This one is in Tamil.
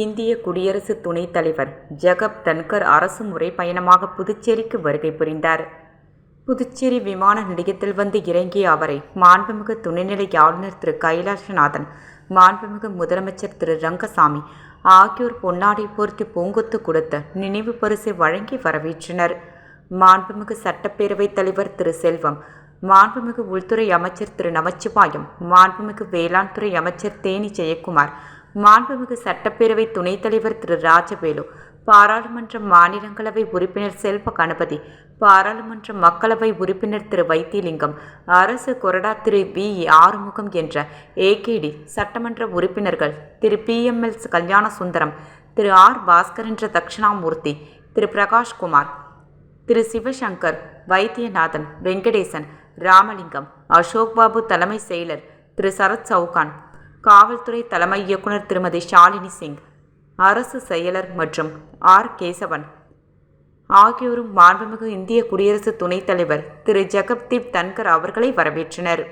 இந்திய குடியரசு துணைத் தலைவர் ஜெகப் தன்கர் அரசு முறை பயணமாக புதுச்சேரிக்கு வருகை புரிந்தார். புதுச்சேரி விமான நிலையத்தில் வந்து இறங்கிய அவரை மாண்புமிகு துணைநிலை ஆளுநர் திரு கைலாசநாதன், மாண்புமிகு முதலமைச்சர் திரு ரங்கசாமி ஆகியோர் பொன்னாடை போர்த்தி பூங்கொத்து கொடுத்து நினைவு பரிசை வழங்கி வரவேற்றனர். மாண்புமிகு சட்டப்பேரவைத் தலைவர் திரு செல்வம், மாண்புமிகு உள்துறை அமைச்சர் திரு நமச்சிவாயம், மாண்புமிகு வேளாண் துறை அமைச்சர் தேனி ஜெயக்குமார், மாண்புமிகு சட்டப்பேரவை துணைத் தலைவர் திரு ராஜவேலு, பாராளுமன்ற மாநிலங்களவை உறுப்பினர் செல்வ கணபதி, பாராளுமன்ற மக்களவை உறுப்பினர் திரு வைத்திலிங்கம், அரசு கொறடா திரு வி ஆறுமுகம் என்ற ஏகேடி சட்டமன்ற உறுப்பினர்கள் திரு PML கல்யாணசுந்தரம், திரு ஆர் பாஸ்கர் என்ற தட்சிணாமூர்த்தி, திரு பிரகாஷ்குமார், திரு சிவசங்கர், வைத்தியநாதன், வெங்கடேசன், ராமலிங்கம், அசோக் பாபு தலைமை செயலர் திரு சரத் சவுகான், காவல்துறை தலைமை இயக்குனர் திருமதி ஷாலினி சிங், அரசு செயலர் மற்றும் ஆர் கேசவன் ஆகியோரும் மாண்புமிகு இந்திய குடியரசு துணைத் தலைவர் திரு ஜெகப்தீப் தன்கர் அவர்களை வரவேற்றனர்.